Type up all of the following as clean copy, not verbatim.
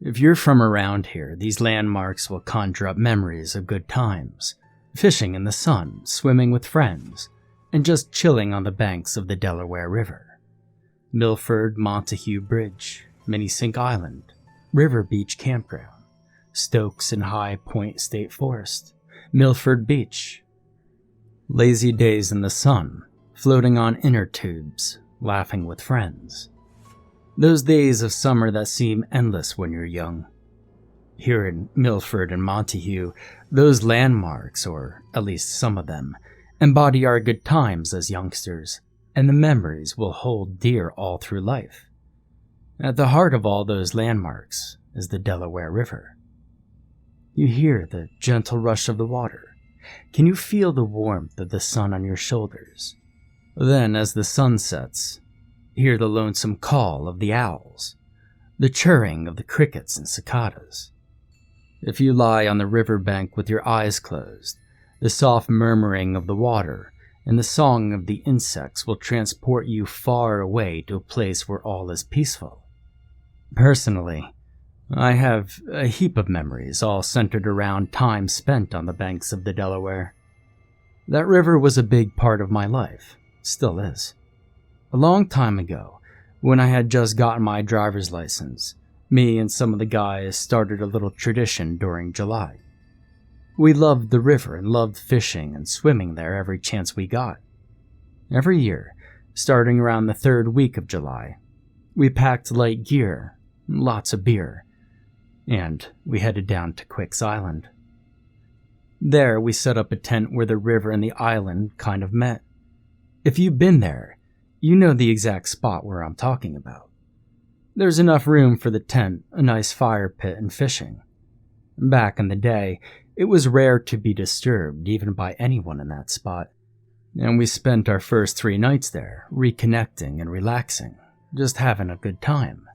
If you're from around here, these landmarks will conjure up memories of good times, fishing in the sun, swimming with friends, and just chilling on the banks of the Delaware River. Milford Montague Bridge, Minisink Island, River Beach Campground, Stokes and High Point State Forest, Milford Beach. Lazy days in the sun, floating on inner tubes, laughing with friends. Those days of summer that seem endless when you're young. Here in Milford and Montague, those landmarks, or at least some of them, embody our good times as youngsters, and the memories we'll hold dear all through life. At the heart of all those landmarks is the Delaware River. You hear the gentle rush of the water. Can you feel the warmth of the sun on your shoulders? Then, as the sun sets, hear the lonesome call of the owls, the chirring of the crickets and cicadas. If you lie on the riverbank with your eyes closed, the soft murmuring of the water and the song of the insects will transport you far away to a place where all is peaceful. Personally, I have a heap of memories all centered around time spent on the banks of the Delaware. That river was a big part of my life, still is. A long time ago, when I had just gotten my driver's license, me and some of the guys started a little tradition during July. We loved the river and loved fishing and swimming there every chance we got. Every year, starting around the third week of July, we packed light gear, lots of beer, and we headed down to Quicks Island. There, we set up a tent where the river and the island kind of met. If you've been there, you know the exact spot where I'm talking about. There's enough room for the tent, a nice fire pit, and fishing. Back in the day, it was rare to be disturbed even by anyone in that spot, and we spent our first 3 nights there, reconnecting and relaxing, just having a good time.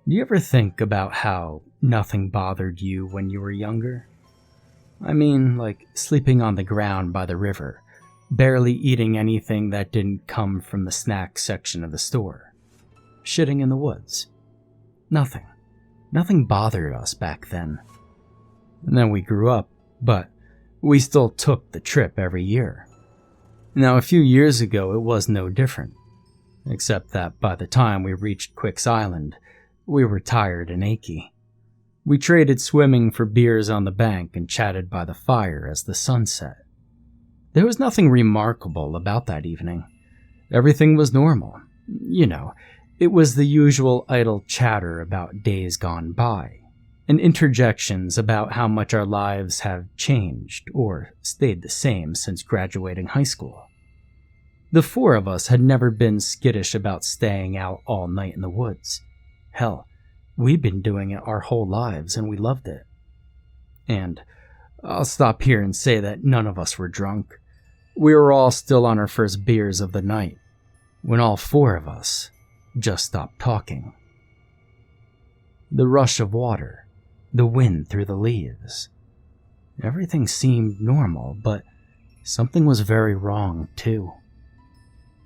Do you ever think about how nothing bothered you when you were younger? I mean, like sleeping on the ground by the river, barely eating anything that didn't come from the snack section of the store, shitting in the woods. Nothing bothered us back then. And then we grew up, but we still took the trip every year. Now, a few years ago, it was no different, except that by the time we reached Quicks Island, we were tired and achy. We traded swimming for beers on the bank and chatted by the fire as the sun set. There was nothing remarkable about that evening. Everything was normal. You know, it was the usual idle chatter about days gone by, and interjections about how much our lives have changed or stayed the same since graduating high school. The 4 of us had never been skittish about staying out all night in the woods. Hell, we'd been doing it our whole lives and we loved it. And I'll stop here and say that none of us were drunk. We were all still on our first beers of the night, when all 4 of us just stopped talking. The rush of water, the wind through the leaves. Everything seemed normal, but something was very wrong too.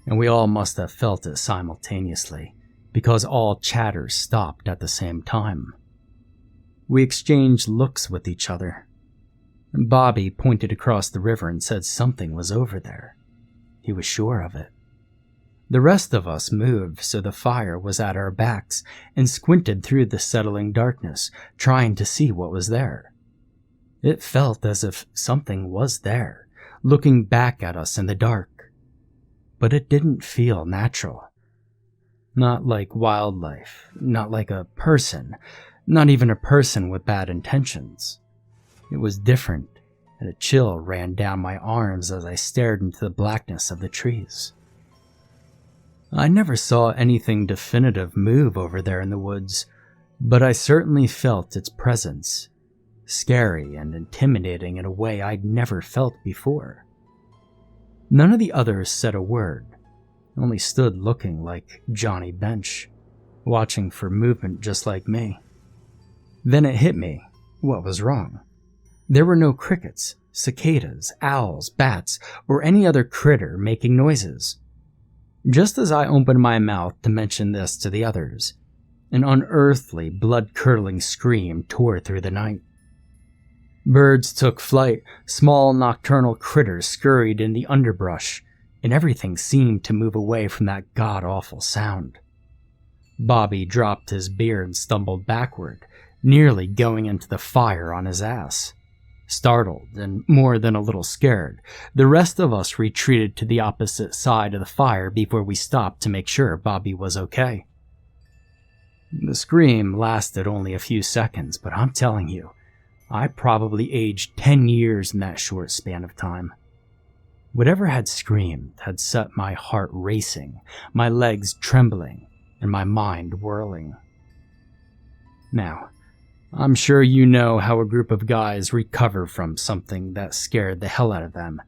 And we all must have felt it simultaneously, because all chatter stopped at the same time. We exchanged looks with each other. Bobby pointed across the river and said something was over there. He was sure of it. The rest of us moved so the fire was at our backs and squinted through the settling darkness, trying to see what was there. It felt as if something was there, looking back at us in the dark. But it didn't feel natural. Not like wildlife, not like a person, not even a person with bad intentions. It was different, and a chill ran down my arms as I stared into the blackness of the trees. I never saw anything definitive move over there in the woods, but I certainly felt its presence, scary and intimidating in a way I'd never felt before. None of the others said a word, only stood looking like Johnny Bench, watching for movement just like me. Then it hit me what was wrong. There were no crickets, cicadas, owls, bats, or any other critter making noises. Just as I opened my mouth to mention this to the others, An unearthly, blood-curdling scream tore through the night. Birds took flight, small nocturnal critters scurried in the underbrush, and everything seemed to move away from that god-awful sound. Bobby dropped his beer and stumbled backward, nearly going into the fire on his ass. Startled and more than a little scared, the rest of us retreated to the opposite side of the fire before we stopped to make sure Bobby was okay. The scream lasted only a few seconds, but I'm telling you, I probably aged 10 years in that short span of time. Whatever had screamed had set my heart racing, my legs trembling, and my mind whirling. Now, I'm sure you know how a group of guys recover from something that scared the hell out of them.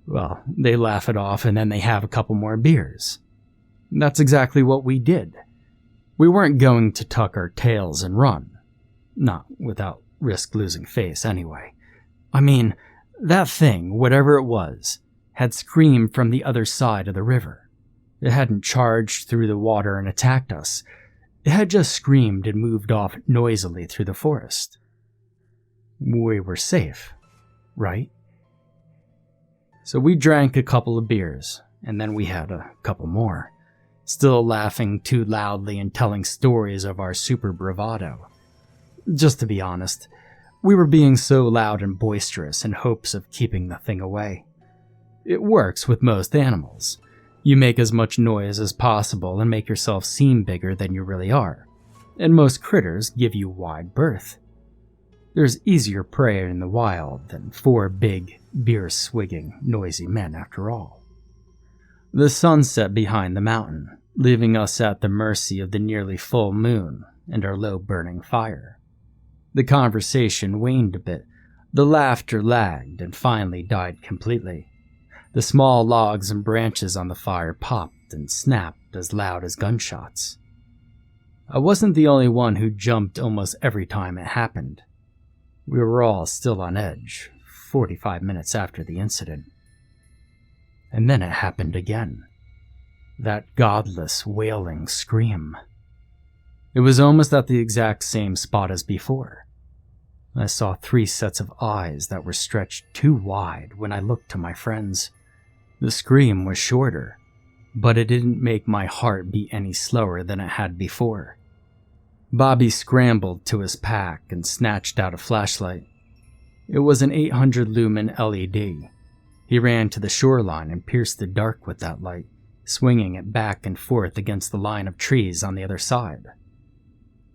Well, they laugh it off and then they have a couple more beers. That's exactly what we did. We weren't going to tuck our tails and run. Not without risk losing face, anyway. I mean, that thing, whatever it was, had screamed from the other side of the river. It hadn't charged through the water and attacked us. It had just screamed and moved off noisily through the forest. We were safe, right? So we drank a couple of beers, and then we had a couple more, still laughing too loudly and telling stories of our super bravado. Just to be honest, we were being so loud and boisterous in hopes of keeping the thing away. It works with most animals. You make as much noise as possible and make yourself seem bigger than you really are, and most critters give you wide berth. There's easier prey in the wild than 4 big, beer-swigging, noisy men after all. The sun set behind the mountain, leaving us at the mercy of the nearly full moon and our low-burning fire. The conversation waned a bit, the laughter lagged and finally died completely. The small logs and branches on the fire popped and snapped as loud as gunshots. I wasn't the only one who jumped almost every time it happened. We were all still on edge, 45 minutes after the incident. And then it happened again. That godless, wailing scream. It was almost at the exact same spot as before. I saw 3 sets of eyes that were stretched too wide when I looked to my friends. The scream was shorter, but it didn't make my heart beat any slower than it had before. Bobby scrambled to his pack and snatched out a flashlight. It was an 800 lumen LED. He ran to the shoreline and pierced the dark with that light, swinging it back and forth against the line of trees on the other side.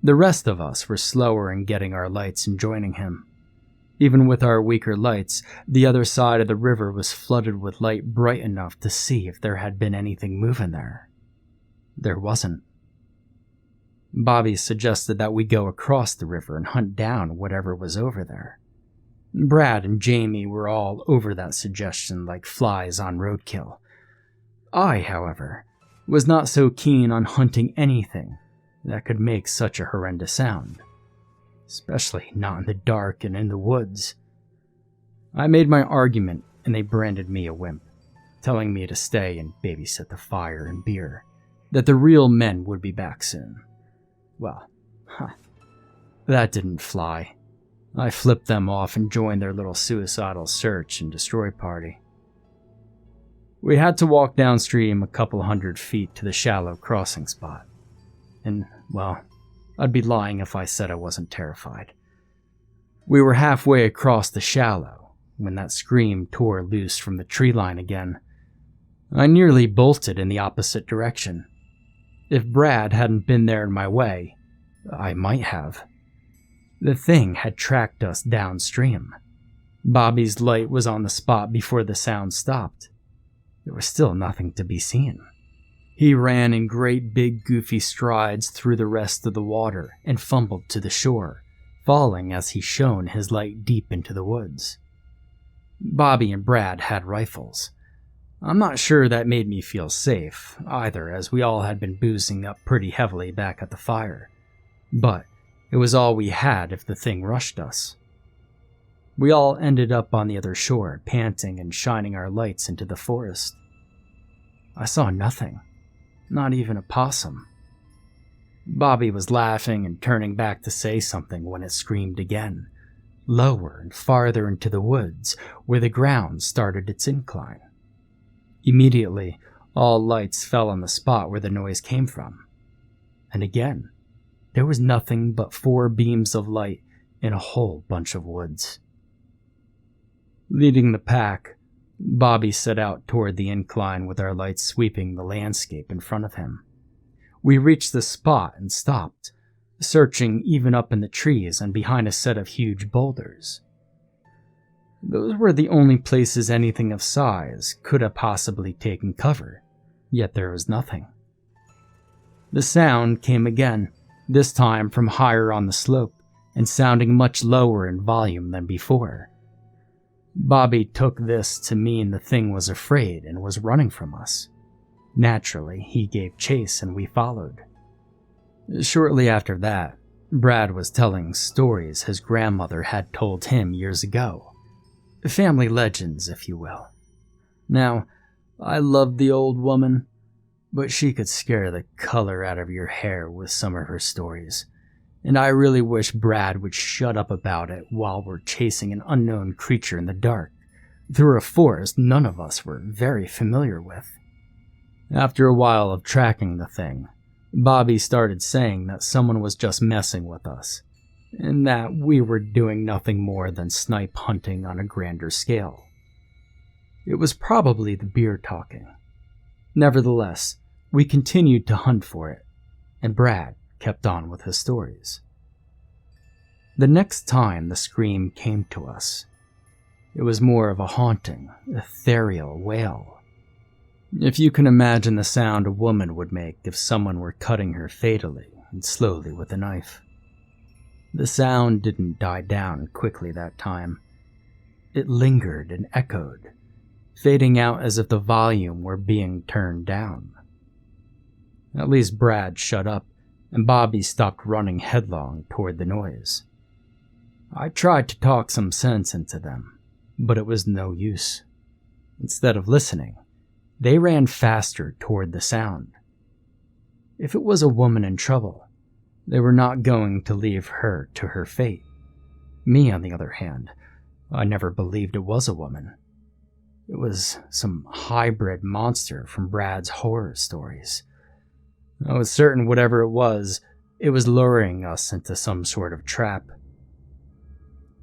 The rest of us were slower in getting our lights and joining him. Even with our weaker lights, the other side of the river was flooded with light bright enough to see if there had been anything moving there. There wasn't. Bobby suggested that we go across the river and hunt down whatever was over there. Brad and Jamie were all over that suggestion like flies on roadkill. I, however, was not so keen on hunting anything that could make such a horrendous sound, especially not in the dark and in the woods. I made my argument and they branded me a wimp, telling me to stay and babysit the fire and beer, that the real men would be back soon. Well, that didn't fly. I flipped them off and joined their little suicidal search and destroy party. We had to walk downstream a couple 100 feet to the shallow crossing spot. And, well, I'd be lying if I said I wasn't terrified. We were halfway across the shallow when that scream tore loose from the tree line again. I nearly bolted in the opposite direction. If Brad hadn't been there in my way, I might have. The thing had tracked us downstream. Bobby's light was on the spot before the sound stopped. There was still nothing to be seen. He ran in great big goofy strides through the rest of the water and fumbled to the shore, falling as he shone his light deep into the woods. Bobby and Brad had rifles. I'm not sure that made me feel safe, either, as we all had been boozing up pretty heavily back at the fire. But it was all we had if the thing rushed us. We all ended up on the other shore, panting and shining our lights into the forest. I saw nothing. Not even a possum. Bobby was laughing and turning back to say something when it screamed again, lower and farther into the woods where the ground started its incline. Immediately, all lights fell on the spot where the noise came from. And again, there was nothing but 4 beams of light in a whole bunch of woods. Leading the pack, Bobby set out toward the incline with our lights sweeping the landscape in front of him. We reached the spot and stopped, searching even up in the trees and behind a set of huge boulders. Those were the only places anything of size could have possibly taken cover, yet there was nothing. The sound came again, this time from higher on the slope, and sounding much lower in volume than before. Bobby took this to mean the thing was afraid and was running from us. Naturally, he gave chase and we followed. Shortly after that, Brad was telling stories his grandmother had told him years ago. Family legends, if you will. Now, I loved the old woman, but she could scare the color out of your hair with some of her stories, and I really wish Brad would shut up about it while we're chasing an unknown creature in the dark through a forest none of us were very familiar with. After a while of tracking the thing, Bobby started saying that someone was just messing with us, and that we were doing nothing more than snipe hunting on a grander scale. It was probably the beer talking. Nevertheless, we continued to hunt for it, and Brad kept on with his stories. The next time the scream came to us, it was more of a haunting, ethereal wail. If you can imagine the sound a woman would make if someone were cutting her fatally and slowly with a knife. The sound didn't die down quickly that time. It lingered and echoed, fading out as if the volume were being turned down. At least Brad shut up, and Bobby stopped running headlong toward the noise. I tried to talk some sense into them, but it was no use. Instead of listening, they ran faster toward the sound. If it was a woman in trouble, they were not going to leave her to her fate. Me, on the other hand, I never believed it was a woman. It was some hybrid monster from Brad's horror stories. I was certain whatever it was luring us into some sort of trap.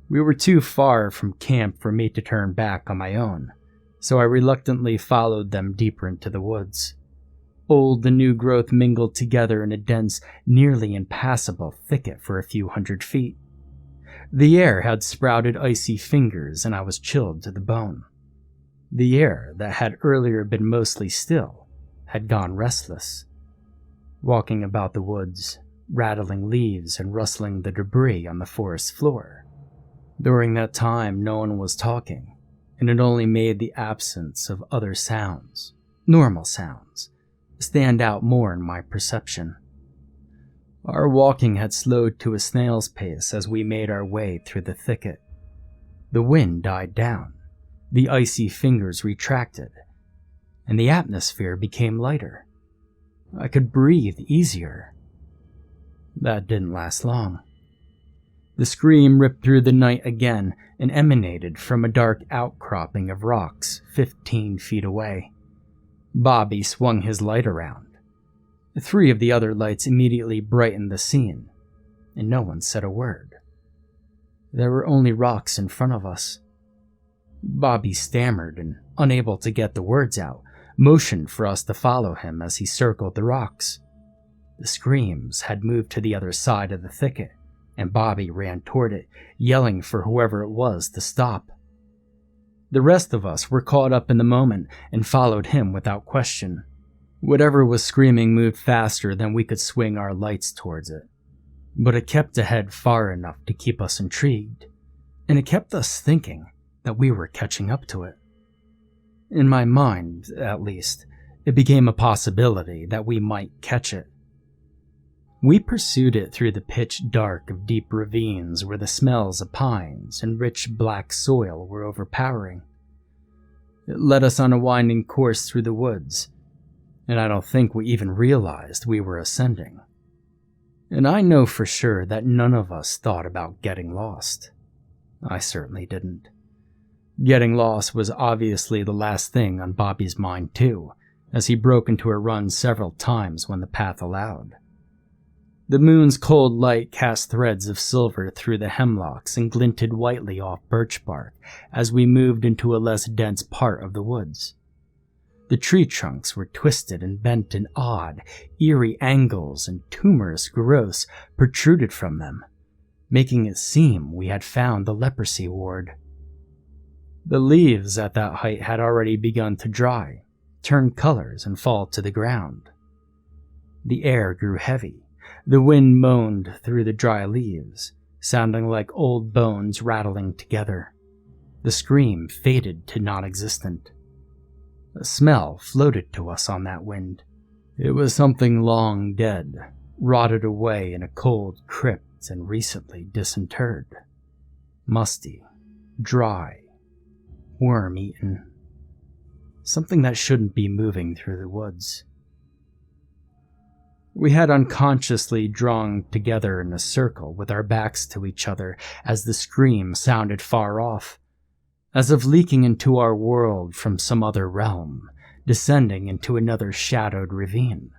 We were too far from camp for me to turn back on my own, so I reluctantly followed them deeper into the woods. Old and new growth mingled together in a dense, nearly impassable thicket for a few 100 feet. The air had sprouted icy fingers and I was chilled to the bone. The air that had earlier been mostly still had gone restless. Walking about the woods, rattling leaves and rustling the debris on the forest floor. During that time, no one was talking, and it only made the absence of other sounds, normal sounds, stand out more in my perception. Our walking had slowed to a snail's pace as we made our way through the thicket. The wind died down, the icy fingers retracted, and the atmosphere became lighter. I could breathe easier. That didn't last long. The scream ripped through the night again and emanated from a dark outcropping of rocks 15 feet away. Bobby swung his light around. 3 of the other lights immediately brightened the scene, and no one said a word. There were only rocks in front of us. Bobby stammered and, unable to get the words out, motioned for us to follow him as he circled the rocks. The screams had moved to the other side of the thicket, and Bobby ran toward it, yelling for whoever it was to stop. The rest of us were caught up in the moment and followed him without question. Whatever was screaming moved faster than we could swing our lights towards it, but it kept ahead far enough to keep us intrigued, and it kept us thinking that we were catching up to it. In my mind, at least, it became a possibility that we might catch it. We pursued it through the pitch dark of deep ravines where the smells of pines and rich black soil were overpowering. It led us on a winding course through the woods, and I don't think we even realized we were ascending. And I know for sure that none of us thought about getting lost. I certainly didn't. Getting lost was obviously the last thing on Bobby's mind too, as he broke into a run several times when the path allowed. The moon's cold light cast threads of silver through the hemlocks and glinted whitely off birch bark as we moved into a less dense part of the woods. The tree trunks were twisted and bent in odd, eerie angles, and tumorous growths protruded from them, making it seem we had found the leprosy ward. The leaves at that height had already begun to dry, turn colors, and fall to the ground. The air grew heavy. The wind moaned through the dry leaves, sounding like old bones rattling together. The scream faded to non-existent. A smell floated to us on that wind. It was something long dead, rotted away in a cold crypt and recently disinterred. Musty, dry, worm-eaten. Something that shouldn't be moving through the woods. We had unconsciously drawn together in a circle with our backs to each other as the scream sounded far off, as if leaking into our world from some other realm, descending into another shadowed ravine.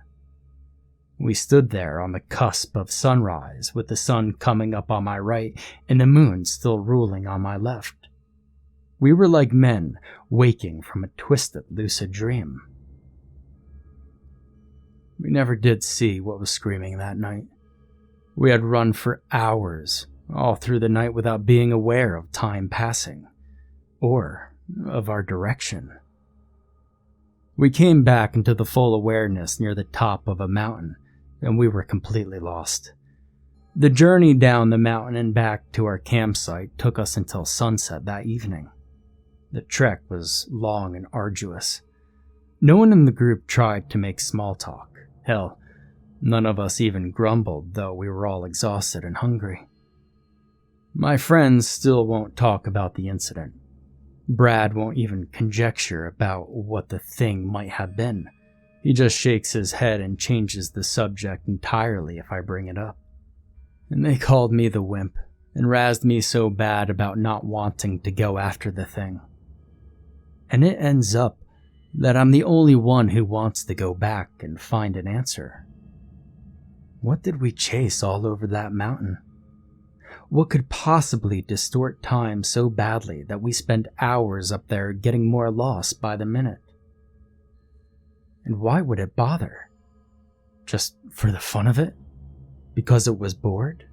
We stood there on the cusp of sunrise, with the sun coming up on my right and the moon still ruling on my left. We were like men waking from a twisted, lucid dream. We never did see what was screaming that night. We had run for hours, all through the night without being aware of time passing, or of our direction. We came back into the full awareness near the top of a mountain, and we were completely lost. The journey down the mountain and back to our campsite took us until sunset that evening. The trek was long and arduous. No one in the group tried to make small talk. Hell, none of us even grumbled, though we were all exhausted and hungry. My friends still won't talk about the incident. Brad won't even conjecture about what the thing might have been. He just shakes his head and changes the subject entirely if I bring it up. And they called me the wimp, and razzed me so bad about not wanting to go after the thing. And it ends up that I'm the only one who wants to go back and find an answer. What did we chase all over that mountain? What could possibly distort time so badly that we spent hours up there getting more lost by the minute? And why would it bother? Just for the fun of it? Because it was bored?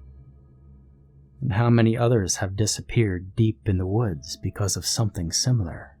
And how many others have disappeared deep in the woods because of something similar?